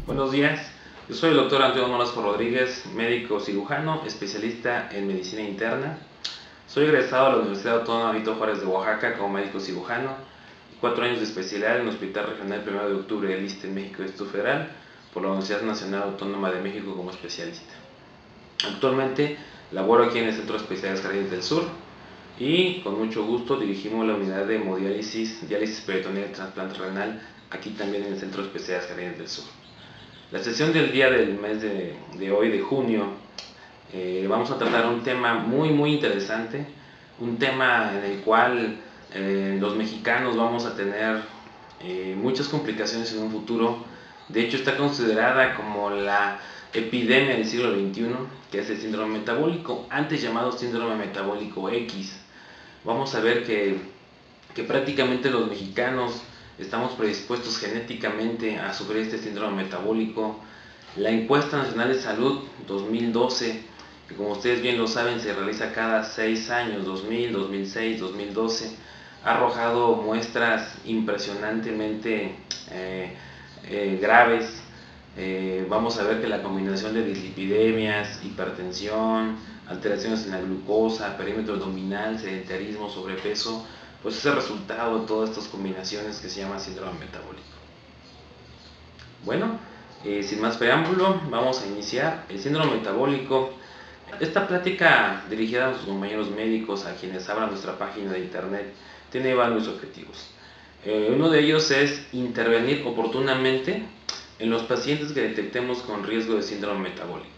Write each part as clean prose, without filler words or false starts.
Buenos días, yo soy el doctor Antonio Nolasco Rodríguez, médico cirujano, especialista en medicina interna. Soy egresado de la Universidad Autónoma Benito Juárez de Oaxaca como médico cirujano, 4 años de especialidad en el Hospital Regional 1 de Octubre del ISSSTE en México, Distrito Federal, por la Universidad Nacional Autónoma de México como especialista. Actualmente laboro aquí en el Centro de Especialidades Jardines del Sur y con mucho gusto dirigimos la unidad de hemodiálisis, diálisis peritoneal y trasplante renal aquí también en el Centro de Especialidades Jardines del Sur. La sesión del día del mes de hoy, de junio, vamos a tratar un tema muy interesante, un tema en el cual los mexicanos vamos a tener muchas complicaciones en un futuro. De hecho, está considerada como la epidemia del siglo XXI, que es el síndrome metabólico, antes llamado síndrome metabólico X. Vamos a ver que prácticamente los mexicanos estamos predispuestos genéticamente a sufrir este síndrome metabólico. La encuesta nacional de salud 2012, que como ustedes bien lo saben se realiza cada 6 años, 2000, 2006, 2012, ha arrojado muestras impresionantemente graves. Vamos a ver que la combinación de dislipidemias, hipertensión, alteraciones en la glucosa, perímetro abdominal, sedentarismo, sobrepeso, pues es el resultado de todas estas combinaciones que se llama síndrome metabólico. Bueno, sin más preámbulo, vamos a iniciar. El síndrome metabólico. Esta plática dirigida a nuestros compañeros médicos, a quienes abran nuestra página de internet, tiene varios objetivos. Uno de ellos es intervenir oportunamente en los pacientes que detectemos con riesgo de síndrome metabólico.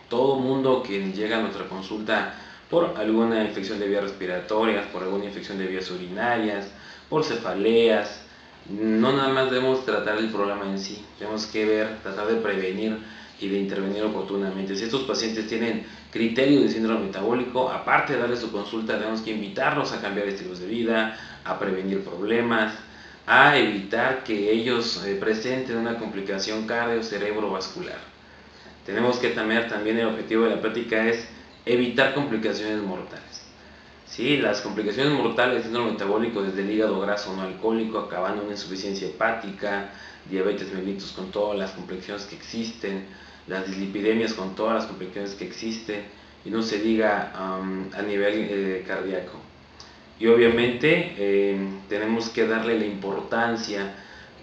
Todo mundo que llega a nuestra consulta por alguna infección de vías respiratorias, por alguna infección de vías urinarias, por cefaleas, no nada más debemos tratar el problema en sí, tenemos que tratar de prevenir y de intervenir oportunamente. Si estos pacientes tienen criterio de síndrome metabólico, aparte de darles su consulta, tenemos que invitarlos a cambiar estilos de vida, a prevenir problemas, a evitar que ellos presenten una complicación cardio-cerebrovascular. Tenemos que también el objetivo de la práctica es evitar complicaciones mortales. Sí, las complicaciones mortales del síndrome metabólico, desde el hígado graso no alcohólico, acabando en insuficiencia hepática, diabetes mellitus con todas las complicaciones que existen, las dislipidemias con todas las complicaciones que existen, y no se diga a nivel cardíaco. Y obviamente tenemos que darle la importancia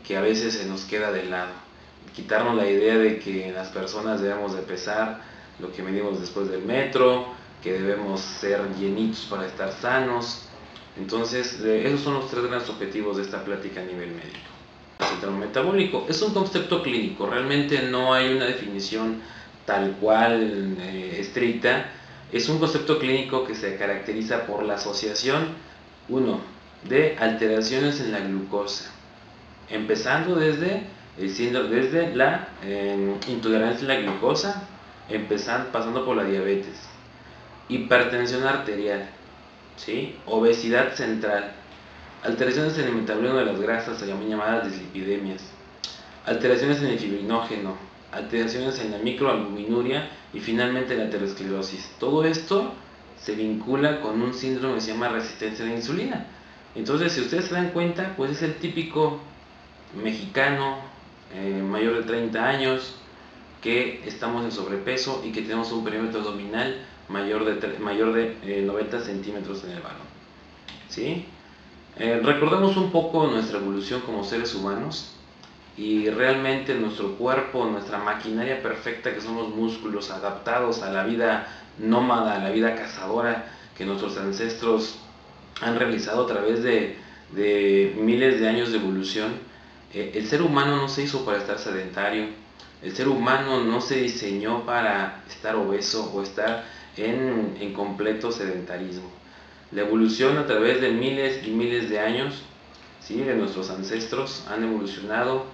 que a veces se nos queda de lado, quitarnos la idea de que las personas debemos de pesar lo que medimos después del metro, que debemos ser llenitos para estar sanos. Entonces esos son los 3 grandes objetivos de esta plática a nivel médico. El síndrome metabólico es un concepto clínico, realmente no hay una definición tal cual estricta. Es un concepto clínico que se caracteriza por la asociación, de alteraciones en la glucosa, empezando desde la intolerancia a la glucosa, pasando por la diabetes, hipertensión arterial, ¿sí? Obesidad central, alteraciones en el metabolismo de las grasas, también llamadas dislipidemias, alteraciones en el fibrinógeno, alteraciones en la microalbuminuria y finalmente la aterosclerosis. Todo esto se vincula con un síndrome que se llama resistencia a la insulina. Entonces, si ustedes se dan cuenta, pues es el típico mexicano mayor de 30 años que estamos en sobrepeso y que tenemos un perímetro abdominal mayor de 90 centímetros en el varón. ¿Sí? Recordemos un poco nuestra evolución como seres humanos y realmente nuestro cuerpo, nuestra maquinaria perfecta que son los músculos adaptados a la vida nómada, a la vida cazadora que nuestros ancestros han realizado a través de miles de años de evolución. El ser humano no se hizo para estar sedentario, el ser humano no se diseñó para estar obeso o estar en completo sedentarismo. La evolución a través de miles y miles de años, ¿sí?, de nuestros ancestros han evolucionado,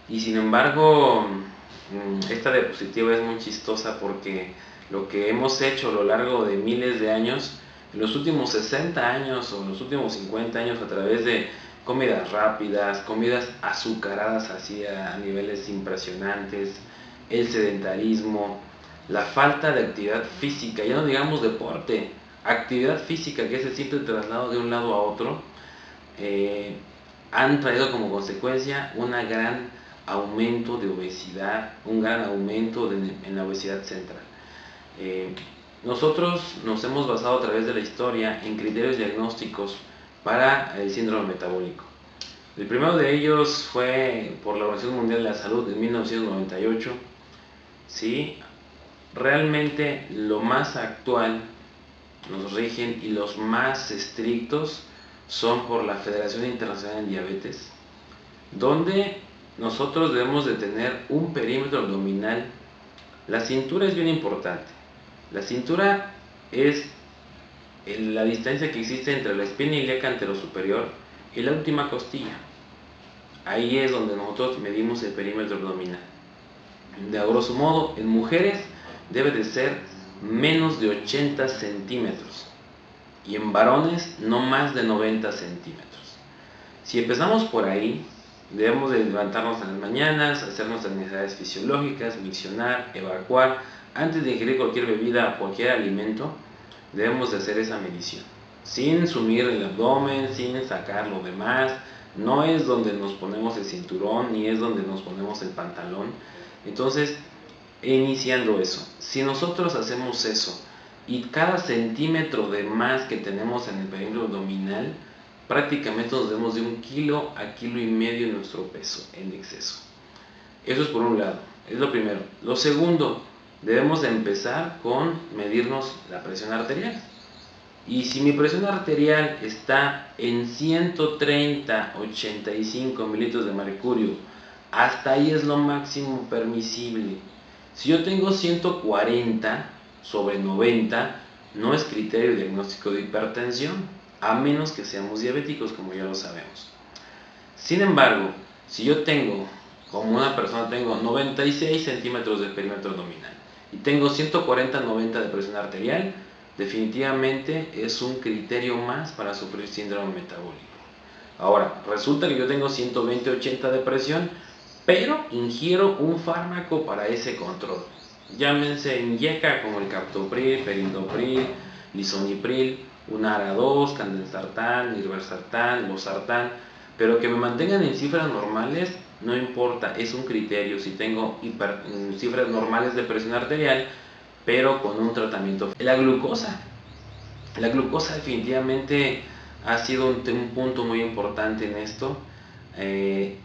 y sin embargo esta diapositiva es muy chistosa porque lo que hemos hecho a lo largo de miles de años, en los últimos 60 años o en los últimos 50 años, a través de comidas rápidas, comidas azucaradas así a niveles impresionantes, el sedentarismo, la falta de actividad física, ya no digamos deporte, actividad física, que es el simple traslado de un lado a otro, han traído como consecuencia un gran aumento de obesidad, un gran aumento en la obesidad central. Nosotros nos hemos basado a través de la historia en criterios diagnósticos para el síndrome metabólico. El primero de ellos fue por la Organización Mundial de la Salud en 1998. ¿Sí? Realmente lo más actual nos rigen y los más estrictos son por la Federación Internacional de Diabetes, donde nosotros debemos de tener un perímetro abdominal. La cintura es bien importante. La cintura es la distancia que existe entre la espina ilíaca anterosuperior y la última costilla. Ahí es donde nosotros medimos el perímetro abdominal. De a grosso modo, en mujeres debe de ser menos de 80 centímetros y en varones no más de 90 centímetros. Si empezamos por ahí, debemos de levantarnos en las mañanas, hacer nuestras necesidades fisiológicas, miccionar, evacuar. Antes de ingerir cualquier bebida o cualquier alimento, debemos de hacer esa medición, sin sumir el abdomen, sin sacar lo demás. No es donde nos ponemos el cinturón, ni es donde nos ponemos el pantalón. Entonces, iniciando eso, si nosotros hacemos eso y cada centímetro de más que tenemos en el perímetro abdominal, prácticamente nos debemos de 1 kilo a 1,5 kilos de nuestro peso en exceso. Eso es por un lado, es lo primero. Lo segundo, debemos de empezar con medirnos la presión arterial. Y si mi presión arterial está en 130/85 mililitros de mercurio, hasta ahí es lo máximo permisible. Si yo tengo 140/90, no es criterio diagnóstico de hipertensión, a menos que seamos diabéticos, como ya lo sabemos. Sin embargo, si yo tengo, como una persona, tengo 96 centímetros de perímetro abdominal y tengo 140/90 de presión arterial, definitivamente es un criterio más para sufrir síndrome metabólico. Ahora, resulta que yo tengo 120/80 de presión, pero ingiero un fármaco para ese control. Llámense Injeca, como el captopril, perindopril, lisonipril, un ARA2, candesartán, nirvarsartán, losartán, pero que me mantengan en cifras normales, no importa, es un criterio. Si tengo cifras normales de presión arterial, pero con un tratamiento. La glucosa definitivamente ha sido un punto muy importante en esto.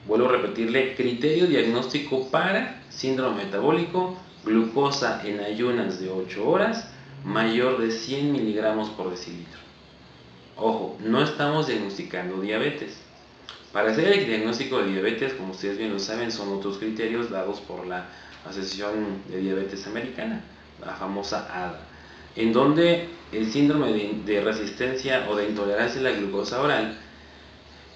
Vuelvo a repetirle, criterio diagnóstico para síndrome metabólico: glucosa en ayunas de 8 horas mayor de 100 miligramos por decilitro. Ojo, no estamos diagnosticando diabetes. Para hacer el diagnóstico de diabetes, como ustedes bien lo saben, son otros criterios dados por la Asociación de Diabetes Americana, la famosa ADA, en donde el síndrome de resistencia o de intolerancia a la glucosa oral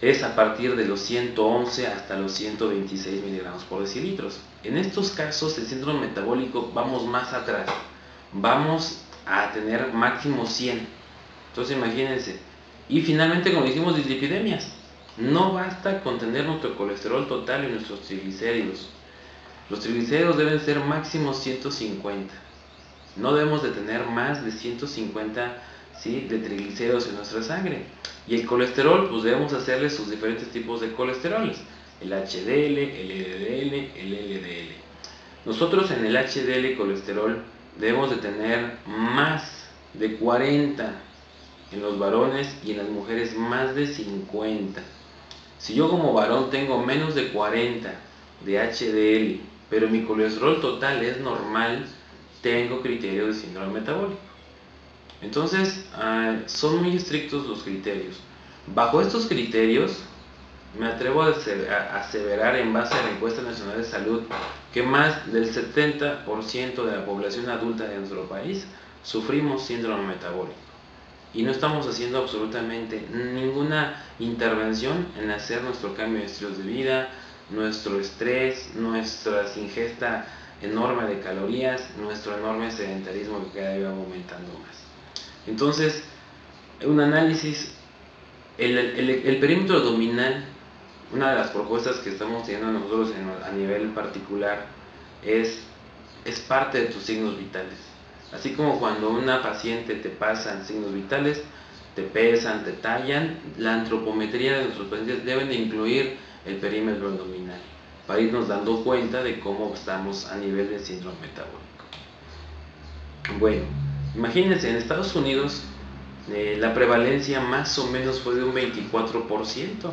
es a partir de los 111 hasta los 126 miligramos por decilitros. En estos casos, el síndrome metabólico, vamos más atrás, vamos a tener máximo 100. Entonces imagínense. Y finalmente, como dijimos, dislipidemias. No basta con tener nuestro colesterol total y nuestros triglicéridos. Los triglicéridos deben ser máximo 150. No debemos de tener más de 150, ¿sí?, de triglicéridos en nuestra sangre. Y el colesterol, pues debemos hacerle sus diferentes tipos de colesteroles: el HDL, el LDL, el LDL. Nosotros en el HDL colesterol debemos de tener más de 40 en los varones y en las mujeres más de 50. Si yo como varón tengo menos de 40 de HDL, pero mi colesterol total es normal, tengo criterio de síndrome metabólico. Entonces, son muy estrictos los criterios. Bajo estos criterios, me atrevo a aseverar, en base a la Encuesta Nacional de Salud, que más del 70% de la población adulta de nuestro país sufrimos síndrome metabólico. Y no estamos haciendo absolutamente ninguna intervención en hacer nuestro cambio de estilos de vida, nuestro estrés, nuestra ingesta enorme de calorías, nuestro enorme sedentarismo que cada día va aumentando más. Entonces, un análisis, el perímetro abdominal, una de las propuestas que estamos teniendo nosotros a nivel particular es parte de tus signos vitales. Así como cuando una paciente te pasa signos vitales, te pesan, te tallan, la antropometría de nuestros pacientes deben de incluir el perímetro abdominal para irnos dando cuenta de cómo estamos a nivel de síndrome metabólico. Bueno, imagínense, en Estados Unidos la prevalencia más o menos fue de un 24%,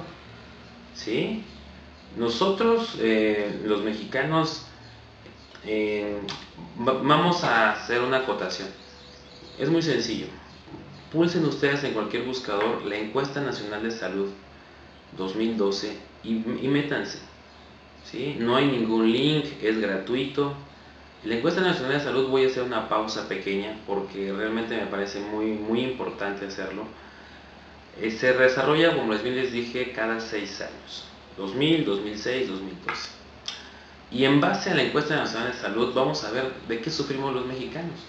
¿sí? Nosotros, los mexicanos, vamos a hacer una acotación. Es muy sencillo. Pulsen ustedes en cualquier buscador la Encuesta Nacional de Salud 2012 y métanse, ¿sí? No hay ningún link, es gratuito. La Encuesta Nacional de Salud, voy a hacer una pausa pequeña porque realmente me parece muy importante hacerlo. Se desarrolla, como bien les dije, cada 6 años, 2000, 2006, 2012. Y en base a la Encuesta Nacional de Salud vamos a ver de qué sufrimos los mexicanos.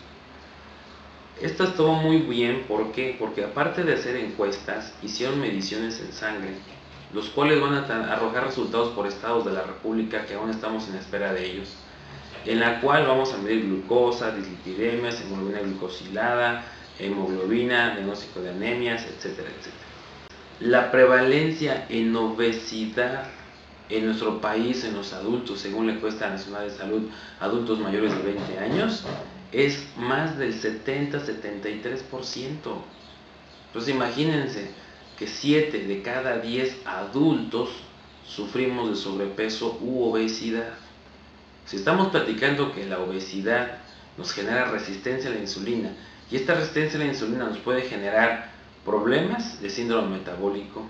Esto estuvo muy bien, ¿por qué? Porque aparte de hacer encuestas, hicieron mediciones en sangre, los cuales van a arrojar resultados por estados de la República, que aún estamos en espera de ellos, en la cual vamos a medir glucosa, dislipidemias, hemoglobina glucosilada, hemoglobina, diagnóstico de anemias, etcétera, etcétera. La prevalencia en obesidad en nuestro país, en los adultos, según la Encuesta Nacional de Salud, adultos mayores de 20 años, es más del 70-73%. Entonces imagínense que 7 de cada 10 adultos sufrimos de sobrepeso u obesidad. Si estamos platicando que la obesidad nos genera resistencia a la insulina, y esta resistencia a la insulina nos puede generar problemas de síndrome metabólico,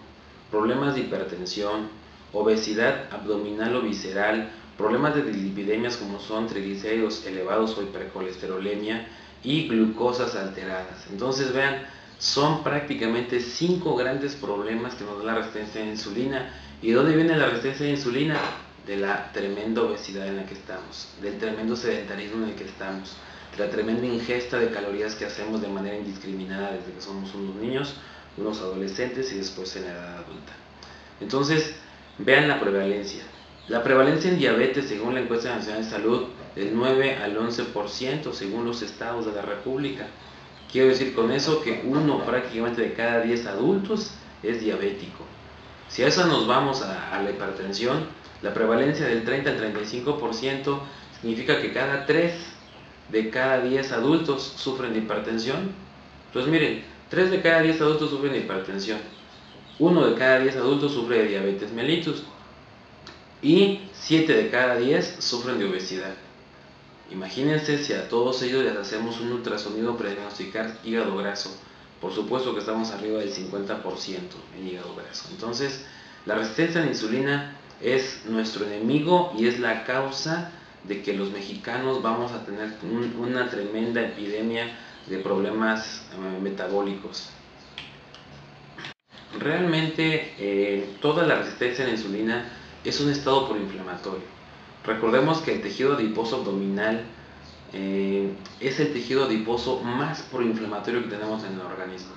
problemas de hipertensión, obesidad abdominal o visceral, problemas de dislipidemias como son triglicéridos elevados o hipercolesterolemia y glucosas alteradas. Entonces vean, son prácticamente 5 grandes problemas que nos da la resistencia a la insulina. ¿Y de dónde viene la resistencia a la insulina? De la tremenda obesidad en la que estamos, del tremendo sedentarismo en el que estamos, de la tremenda ingesta de calorías que hacemos de manera indiscriminada desde que somos unos niños, unos adolescentes y después en la edad adulta. Entonces, vean la prevalencia. La prevalencia en diabetes, según la Encuesta Nacional de Salud, del 9 al 11% según los estados de la República. Quiero decir con eso que uno prácticamente de cada 10 adultos es diabético. Si a eso nos vamos a la hipertensión, la prevalencia del 30 al 35% significa que cada 3 de cada 10 adultos sufren de hipertensión. Entonces miren, 3 de cada 10 adultos sufren de hipertensión, 1 de cada 10 adultos sufre de diabetes mellitus y 7 de cada 10 sufren de obesidad. Imagínense si a todos ellos les hacemos un ultrasonido para diagnosticar hígado graso. Por supuesto que estamos arriba del 50% en hígado graso. Entonces, la resistencia a la insulina es nuestro enemigo y es la causa de que los mexicanos vamos a tener una tremenda epidemia de problemas metabólicos. Realmente toda la resistencia a la insulina es un estado proinflamatorio. Recordemos que el tejido adiposo abdominal es el tejido adiposo más proinflamatorio que tenemos en el organismo.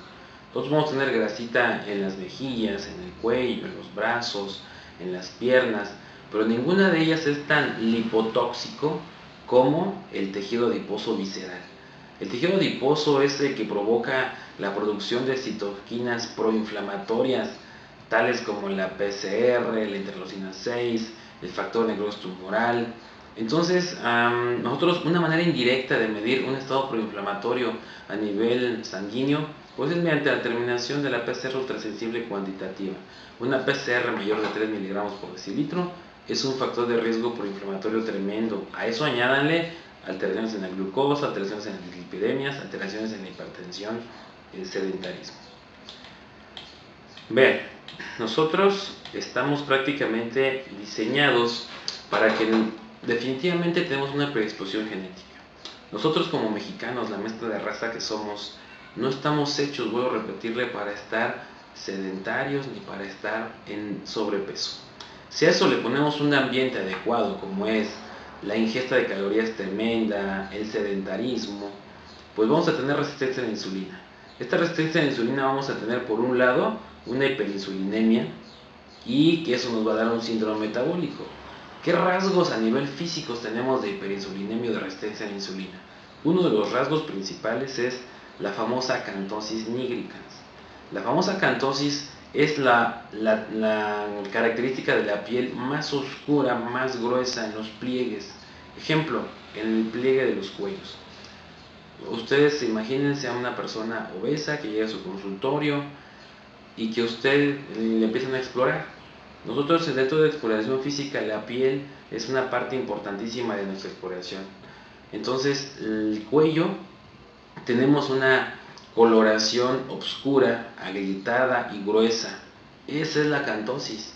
Todos vamos a tener grasita en las mejillas, en el cuello, en los brazos, en las piernas, pero ninguna de ellas es tan lipotóxico como el tejido adiposo visceral. El tejido adiposo es el que provoca la producción de citoquinas proinflamatorias, tales como la PCR, la interleucina 6, el factor necrosis tumoral. Entonces, nosotros una manera indirecta de medir un estado proinflamatorio a nivel sanguíneo, pues es mediante la determinación de la PCR ultrasensible cuantitativa. Una PCR mayor de 3 miligramos por decilitro es un factor de riesgo proinflamatorio tremendo. A eso añádanle alteraciones en la glucosa, alteraciones en las dislipidemias, alteraciones en la hipertensión, el sedentarismo. Vean, nosotros estamos prácticamente diseñados para que definitivamente tenemos una predisposición genética. Nosotros como mexicanos, la mezcla de raza que somos, no estamos hechos, vuelvo a repetirle, para estar sedentarios ni para estar en sobrepeso. Si a eso le ponemos un ambiente adecuado como es la ingesta de calorías tremenda, el sedentarismo, pues vamos a tener resistencia a la insulina. Esta resistencia a la insulina vamos a tener por un lado una hiperinsulinemia y que eso nos va a dar un síndrome metabólico. ¿Qué rasgos a nivel físico tenemos de hiperinsulinemia o de resistencia a la insulina? Uno de los rasgos principales es la famosa acantosis nigricans. La famosa acantosis es la característica de la piel más oscura, más gruesa en los pliegues. Ejemplo, en el pliegue de los cuellos. Ustedes imagínense a una persona obesa que llega a su consultorio y que usted le empiezan a explorar. Nosotros dentro de exploración física, la piel es una parte importantísima de nuestra exploración. Entonces, el cuello, tenemos una coloración oscura, agrietada y gruesa. Esa es la acantosis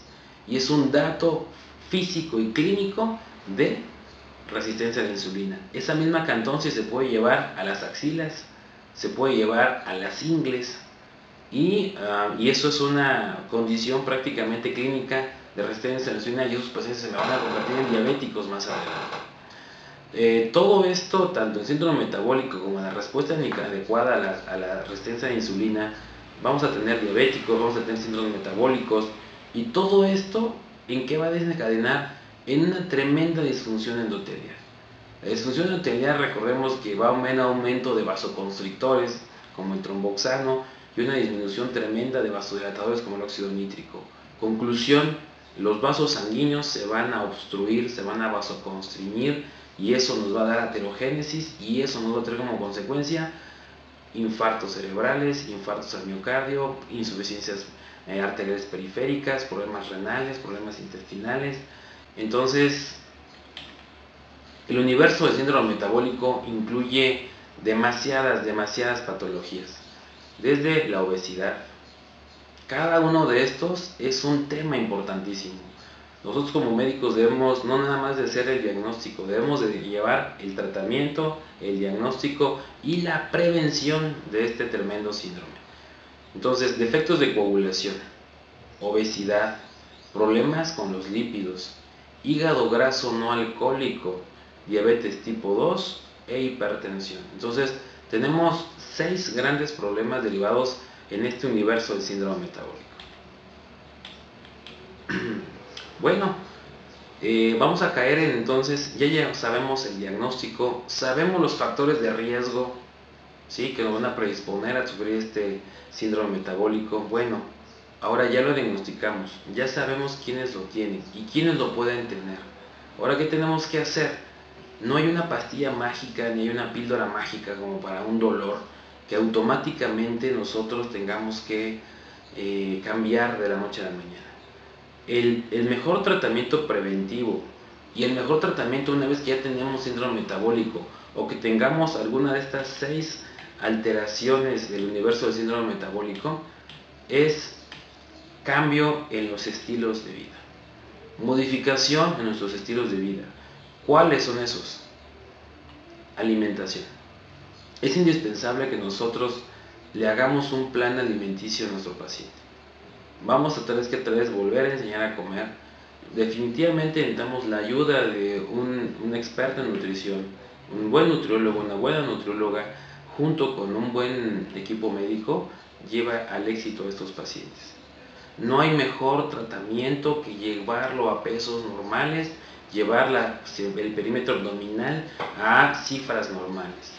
y es un dato físico y clínico de resistencia a la insulina. Esa misma acantosis se puede llevar a las axilas, se puede llevar a las ingles y eso es una condición prácticamente clínica de resistencia a la insulina y esos pacientes se me van a convertir en diabéticos más adelante. Todo esto, tanto en síndrome metabólico como en la respuesta adecuada a la resistencia a la insulina, vamos a tener diabéticos, vamos a tener síndromes metabólicos, y todo esto, ¿en qué va a desencadenar? En una tremenda disfunción endotelial. La disfunción endotelial, recordemos que va a un aumento de vasoconstrictores, como el tromboxano, y una disminución tremenda de vasodilatadores, como el óxido nítrico. Conclusión, los vasos sanguíneos se van a obstruir, se van a vasoconstreñir, y eso nos va a dar aterogénesis y eso nos va a traer como consecuencia infartos cerebrales, infartos al miocardio, insuficiencias arteriales periféricas, problemas renales, problemas intestinales. Entonces, el universo del síndrome metabólico incluye demasiadas patologías, desde la obesidad. Cada uno de estos es un tema importantísimo. Nosotros como médicos debemos no nada más de hacer el diagnóstico, debemos de llevar el tratamiento, el diagnóstico y la prevención de este tremendo síndrome. Entonces, defectos de coagulación, obesidad, problemas con los lípidos, hígado graso no alcohólico, diabetes tipo 2 e hipertensión. Entonces, tenemos 6 grandes problemas derivados en este universo del síndrome metabólico. Bueno, vamos a caer en, entonces, ya sabemos el diagnóstico, sabemos los factores de riesgo, ¿sí?, que nos van a predisponer a sufrir este síndrome metabólico. Bueno, ahora ya lo diagnosticamos, ya sabemos quiénes lo tienen y quiénes lo pueden tener. Ahora, ¿qué tenemos que hacer? No hay una pastilla mágica ni hay una píldora mágica como para un dolor que automáticamente nosotros tengamos que cambiar de la noche a la mañana. El mejor tratamiento preventivo y el mejor tratamiento una vez que ya tenemos síndrome metabólico o que tengamos alguna de estas 6 alteraciones del universo del síndrome metabólico es cambio en los estilos de vida, modificación en nuestros estilos de vida. ¿Cuáles son esos? Alimentación. Es indispensable que nosotros le hagamos un plan alimenticio a nuestro paciente. Vamos a tener que volver a enseñar a comer. Definitivamente necesitamos la ayuda de un experto en nutrición, un buen nutriólogo, una buena nutrióloga, junto con un buen equipo médico, lleva al éxito a estos pacientes. No hay mejor tratamiento que llevarlo a pesos normales, llevar el perímetro abdominal a cifras normales.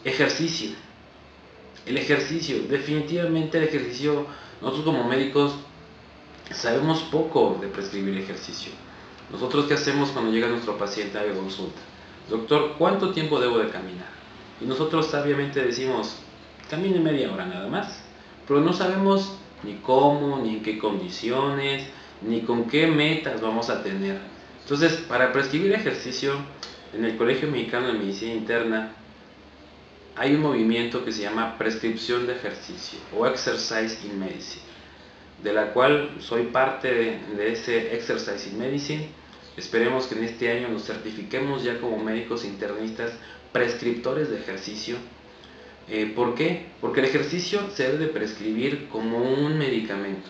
Ejercicio. El ejercicio, definitivamente el ejercicio, nosotros como médicos sabemos poco de prescribir ejercicio. Nosotros, ¿qué hacemos cuando llega nuestro paciente a la consulta? Doctor, ¿cuánto tiempo debo de caminar? Y nosotros sabiamente decimos, camine media hora nada más, pero no sabemos ni cómo, ni en qué condiciones, ni con qué metas vamos a tener. Entonces, para prescribir ejercicio, en el Colegio Mexicano de Medicina Interna hay un movimiento que se llama prescripción de ejercicio o Exercise in Medicine, de la cual soy parte de ese Exercise in Medicine. Esperemos que en este año nos certifiquemos ya como médicos internistas prescriptores de ejercicio. ¿Por qué? Porque el ejercicio se debe de prescribir como un medicamento.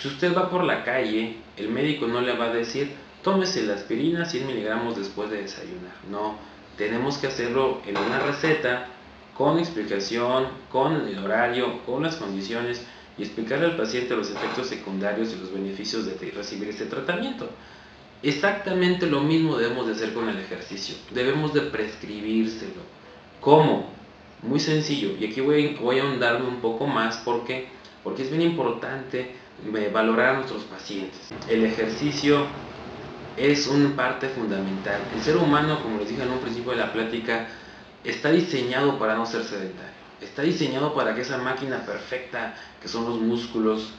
Si usted va por la calle, el médico no le va a decir, tómese la aspirina 100 miligramos después de desayunar. No, tenemos que hacerlo en una receta, con explicación, con el horario, con las condiciones, y explicarle al paciente los efectos secundarios y los beneficios de recibir este tratamiento. Exactamente lo mismo debemos de hacer con el ejercicio, debemos de prescribírselo. ¿Cómo? Muy sencillo, y aquí voy a ahondarme un poco más porque es bien importante valorar a nuestros pacientes. El ejercicio es una parte fundamental. El ser humano, como les dije en un principio de la plática, está diseñado para no ser sedentario. Está diseñado para que esa máquina perfecta que son los músculos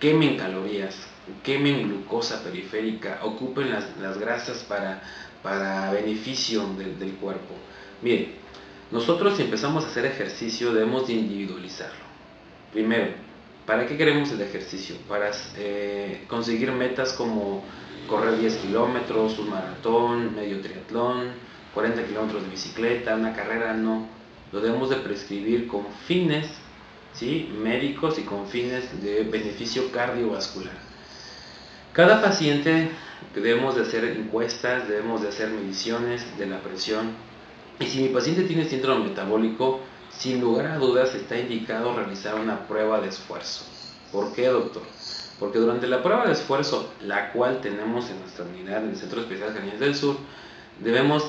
quemen calorías, quemen glucosa periférica, ocupen las grasas para beneficio del cuerpo. Miren, nosotros si empezamos a hacer ejercicio debemos de individualizarlo. Primero, ¿para qué queremos el ejercicio? Para conseguir metas como correr 10 kilómetros, un maratón, medio triatlón, 40 kilómetros de bicicleta, una carrera. No, lo debemos de prescribir con fines, ¿sí?, médicos y con fines de beneficio cardiovascular. Cada paciente debemos de hacer encuestas, debemos de hacer mediciones de la presión, y si mi paciente tiene síndrome metabólico, sin lugar a dudas está indicado realizar una prueba de esfuerzo. ¿Por qué, doctor? Porque durante la prueba de esfuerzo, la cual tenemos en nuestra unidad en el Centro Especial de Jardines del Sur,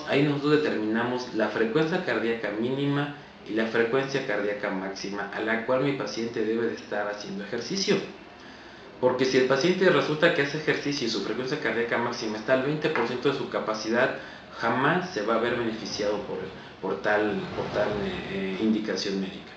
ahí nosotros determinamos la frecuencia cardíaca mínima y la frecuencia cardíaca máxima a la cual mi paciente debe de estar haciendo ejercicio. Porque si el paciente resulta que hace ejercicio y su frecuencia cardíaca máxima está al 20% de su capacidad, jamás se va a ver beneficiado por tal indicación médica.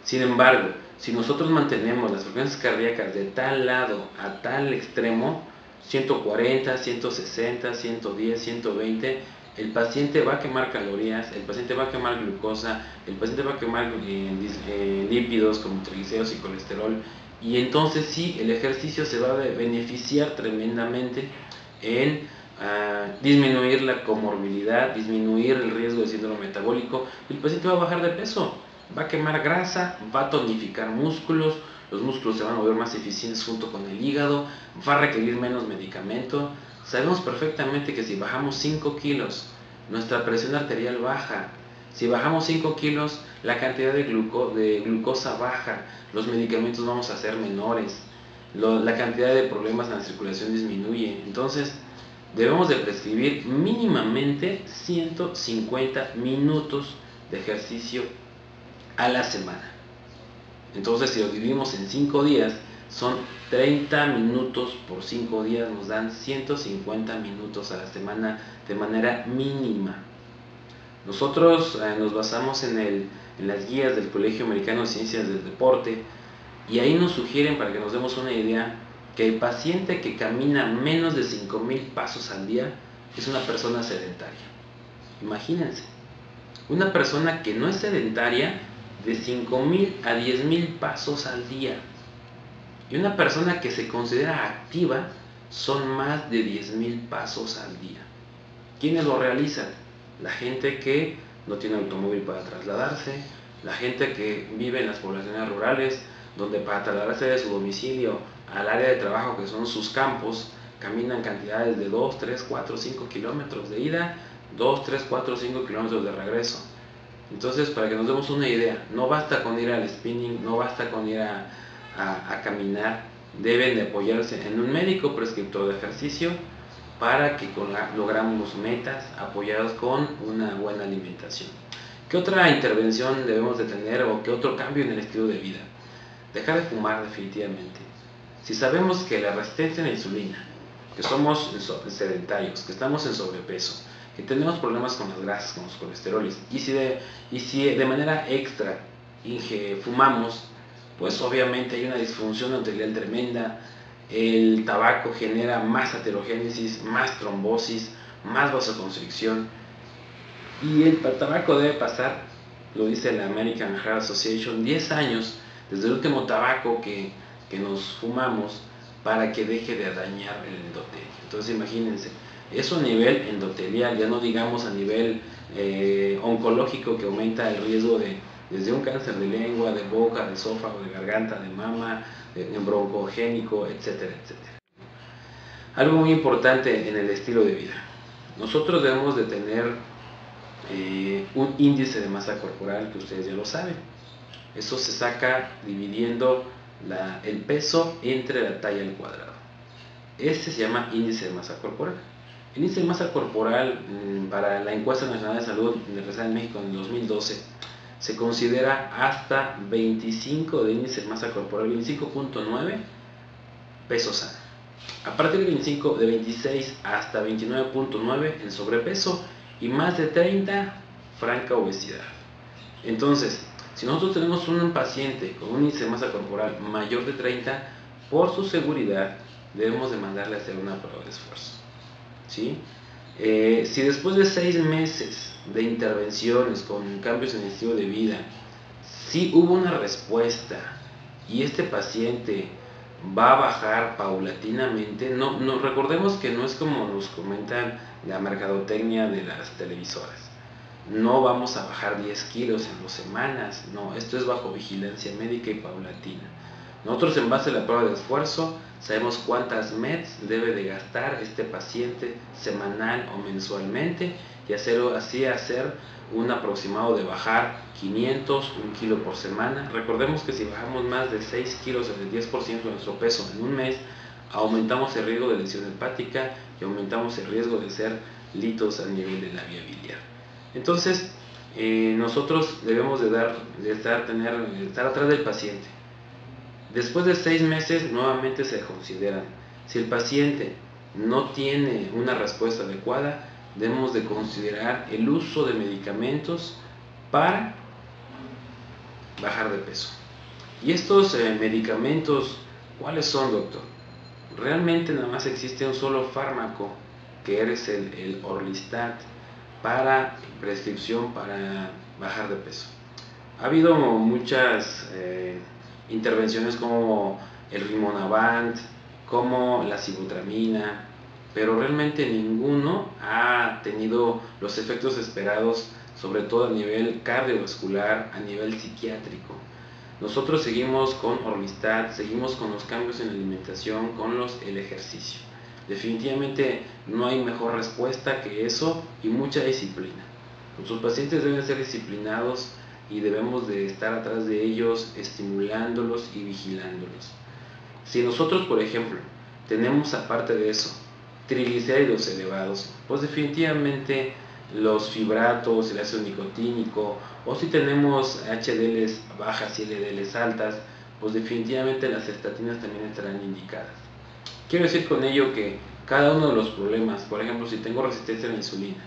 Sin embargo, si nosotros mantenemos las frecuencias cardíacas de tal lado a tal extremo, 140, 160, 110, 120, el paciente va a quemar calorías, el paciente va a quemar glucosa, el paciente va a quemar lípidos como triglicéridos y colesterol, y entonces sí, el ejercicio se va a beneficiar tremendamente en disminuir la comorbilidad, disminuir el riesgo de síndrome metabólico, y el paciente va a bajar de peso, va a quemar grasa, va a tonificar músculos, los músculos se van a volver más eficientes junto con el hígado, va a requerir menos medicamento. Sabemos perfectamente que si bajamos 5 kilos, nuestra presión arterial baja. Si bajamos 5 kilos, la cantidad de glucosa baja, los medicamentos vamos a ser menores, la cantidad de problemas en la circulación disminuye. Entonces, debemos de prescribir mínimamente 150 minutos de ejercicio a la semana. Entonces, si lo dividimos en 5 días, son 30 minutos por 5 días, nos dan 150 minutos a la semana de manera mínima. Nosotros nos basamos en las guías del Colegio Americano de Ciencias del Deporte, y ahí nos sugieren, para que nos demos una idea, que el paciente que camina menos de 5,000 pasos al día es una persona sedentaria. Imagínense, una persona que no es sedentaria, de 5,000 a 10,000 pasos al día. Y una persona que se considera activa son más de 10,000 pasos al día. ¿Quiénes lo realizan? La gente que no tiene automóvil para trasladarse, la gente que vive en las poblaciones rurales, donde para trasladarse de su domicilio al área de trabajo, que son sus campos, caminan cantidades de 2, 3, 4, 5 kilómetros de ida, 2, 3, 4, 5 kilómetros de regreso. Entonces, para que nos demos una idea, no basta con ir al spinning, no basta con ir a caminar, deben de apoyarse en un médico prescriptor de ejercicio para que logramos metas apoyadas con una buena alimentación. ¿Qué otra intervención debemos de tener o qué otro cambio en el estilo de vida? Dejar de fumar definitivamente. Si sabemos que la resistencia a la insulina, que somos sedentarios, que estamos en sobrepeso, que tenemos problemas con las grasas, con los colesteroles, y si de manera extra fumamos, pues obviamente hay una disfunción arterial tremenda. El tabaco genera más aterogénesis, más trombosis, más vasoconstricción, y el tabaco debe pasar, lo dice la American Heart Association, 10 años desde el último tabaco que nos fumamos para que deje de dañar el endotelio. Entonces imagínense, eso a nivel endotelial, ya no digamos a nivel oncológico, que aumenta el riesgo desde un cáncer de lengua, de boca, de esófago, de garganta, de mama, de broncogénico, etcétera, etcétera. Algo muy importante en el estilo de vida. Nosotros debemos de tener un índice de masa corporal, que ustedes ya lo saben. Eso se saca dividiendo el peso entre la talla al cuadrado. Este se llama índice de masa corporal. El índice de masa corporal para la encuesta nacional de salud realizada en México en el 2012 se considera hasta 25 de índice de masa corporal, 25.9 peso sano. A partir de 26 hasta 29.9 en sobrepeso y más de 30 franca obesidad. Entonces, si nosotros tenemos un paciente con un índice de masa corporal mayor de 30, por su seguridad debemos de mandarle a hacer una prueba de esfuerzo. ¿Sí? Si después de 6 meses de intervenciones con cambios en el estilo de vida, si hubo una respuesta y este paciente va a bajar paulatinamente, no recordemos que no es como nos comentan la mercadotecnia de las televisoras. No vamos a bajar 10 kilos en 2 semanas, no, esto es bajo vigilancia médica y paulatina. Nosotros en base a la prueba de esfuerzo sabemos cuántas METs debe de gastar este paciente semanal o mensualmente y así hacer un aproximado de bajar 500, 1 kilo por semana. Recordemos que si bajamos más de 6 kilos, el 10% de nuestro peso en un mes, aumentamos el riesgo de lesión hepática y aumentamos el riesgo de hacer litos a nivel de la vía biliar. Entonces, nosotros debemos de estar atrás del paciente. Después de 6 meses nuevamente se consideran. Si el paciente no tiene una respuesta adecuada, debemos de considerar el uso de medicamentos para bajar de peso. Y estos medicamentos, ¿cuáles son, doctor? Realmente nada más existe un solo fármaco, que es el Orlistat, para prescripción para bajar de peso. Ha habido muchas intervenciones como el Rimonabant, como la sibutramina, pero realmente ninguno ha tenido los efectos esperados, sobre todo a nivel cardiovascular, a nivel psiquiátrico. Nosotros seguimos con Orlistat, seguimos con los cambios en la alimentación, con el ejercicio. Definitivamente no hay mejor respuesta que eso y mucha disciplina. Nuestros pacientes deben ser disciplinados y debemos de estar atrás de ellos, estimulándolos y vigilándolos. Si nosotros, por ejemplo, tenemos aparte de eso triglicéridos elevados, pues definitivamente los fibratos, el ácido nicotínico, o si tenemos HDLs bajas y LDLs altas, pues definitivamente las estatinas también estarán indicadas. Quiero decir con ello que cada uno de los problemas, por ejemplo, si tengo resistencia a la insulina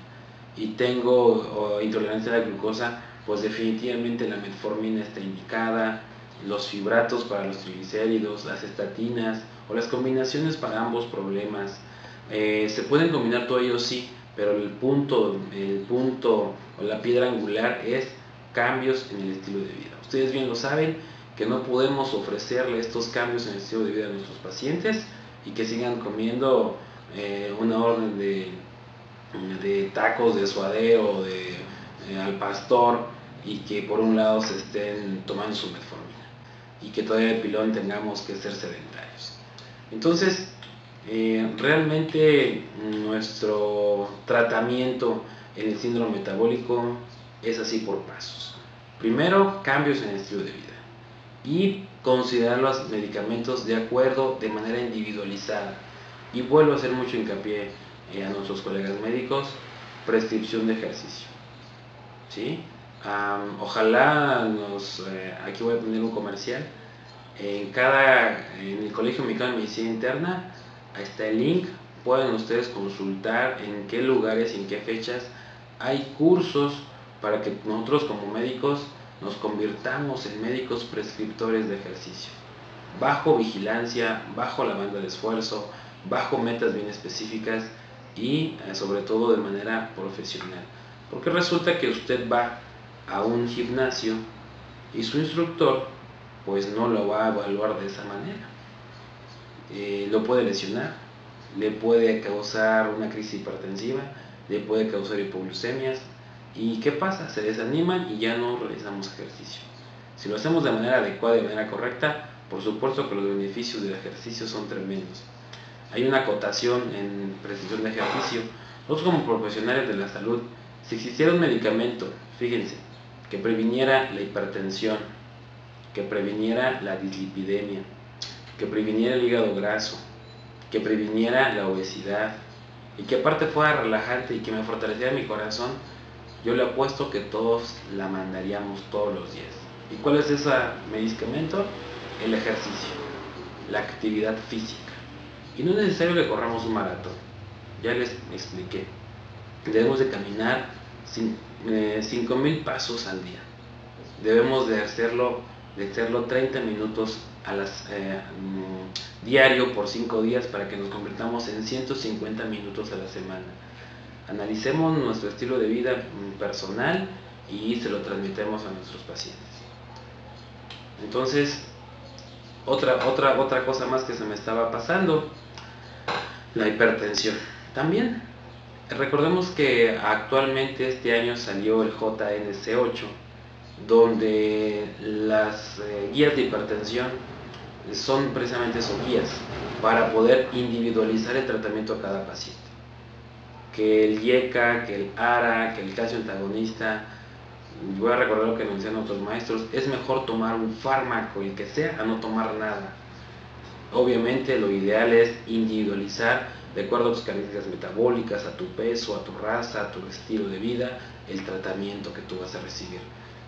y tengo intolerancia a la glucosa, pues definitivamente la metformina está indicada, los fibratos para los triglicéridos, las estatinas o las combinaciones para ambos problemas. Se pueden combinar todo ello, sí, pero el punto o la piedra angular es cambios en el estilo de vida. Ustedes bien lo saben, que no podemos ofrecerle estos cambios en el estilo de vida a nuestros pacientes y que sigan comiendo una orden de tacos de suadero al pastor y que por un lado se estén tomando su metformina y que todavía de pilón tengamos que ser sedentarios. Entonces, realmente nuestro tratamiento en el síndrome metabólico es así por pasos. Primero, cambios en el estilo de vida y considerar los medicamentos de acuerdo, de manera individualizada. Y vuelvo a hacer mucho hincapié a nuestros colegas médicos, prescripción de ejercicio. ¿Sí? Ojalá aquí voy a poner un comercial. En el Colegio Mexicano de Medicina Interna está el link, pueden ustedes consultar en qué lugares y en qué fechas hay cursos para que nosotros como médicos nos convirtamos en médicos prescriptores de ejercicio, bajo vigilancia, bajo la banda de esfuerzo, bajo metas bien específicas y sobre todo de manera profesional. Porque resulta que usted va a un gimnasio y su instructor pues no lo va a evaluar de esa manera. Lo puede lesionar, le puede causar una crisis hipertensiva, le puede causar hipoglucemias. ¿Y qué pasa? Se desaniman y ya no realizamos ejercicio. Si lo hacemos de manera adecuada y de manera correcta, por supuesto que los beneficios del ejercicio son tremendos. Hay una acotación en prescripción de ejercicio. Nosotros como profesionales de la salud, si existiera un medicamento, fíjense, que previniera la hipertensión, que previniera la dislipidemia, que previniera el hígado graso, que previniera la obesidad, y que aparte fuera relajante y que me fortaleciera mi corazón, yo le apuesto que todos la mandaríamos todos los días. ¿Y cuál es ese medicamento? El ejercicio, la actividad física. Y no es necesario que corramos un maratón, ya les expliqué. Debemos de caminar 5,000 pasos al día. Debemos de hacerlo 30 minutos diario por 5 días para que nos convirtamos en 150 minutos a la semana. Analicemos nuestro estilo de vida personal y se lo transmitemos a nuestros pacientes. Entonces, otra cosa más que se me estaba pasando, la hipertensión. También recordemos que actualmente este año salió el JNC8, donde las guías de hipertensión son precisamente esos guías para poder individualizar el tratamiento a cada paciente. Que el IECA, que el ARA, que el calcio antagonista, voy a recordar lo que anuncian otros maestros, es mejor tomar un fármaco, el que sea, a no tomar nada. Obviamente lo ideal es individualizar de acuerdo a tus características metabólicas, a tu peso, a tu raza, a tu estilo de vida, el tratamiento que tú vas a recibir.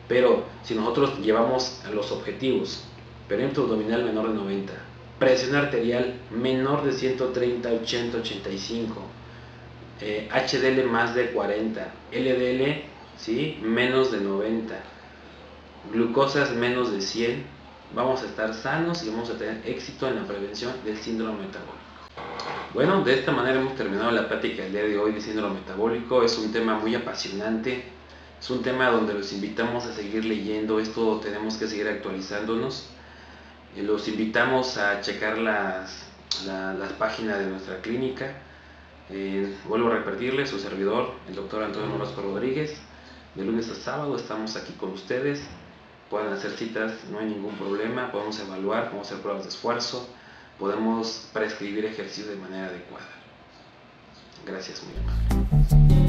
Pero si nosotros llevamos a los objetivos, perímetro abdominal menor de 90, presión arterial menor de 130, 80, 85, HDL más de 40, LDL ¿sí? menos de 90, glucosas menos de 100, vamos a estar sanos y vamos a tener éxito en la prevención del síndrome metabólico. Bueno, de esta manera hemos terminado la plática del día de hoy del síndrome metabólico. Es un tema muy apasionante, es un tema donde los invitamos a seguir leyendo, esto tenemos que seguir actualizándonos. Los invitamos a checar las páginas de nuestra clínica. Vuelvo a repetirles, su servidor, el doctor Antonio Orozco Rodríguez. De lunes a sábado estamos aquí con ustedes. Pueden hacer citas, no hay ningún problema. Podemos evaluar, podemos hacer pruebas de esfuerzo, podemos prescribir ejercicio de manera adecuada. Gracias, muy amable.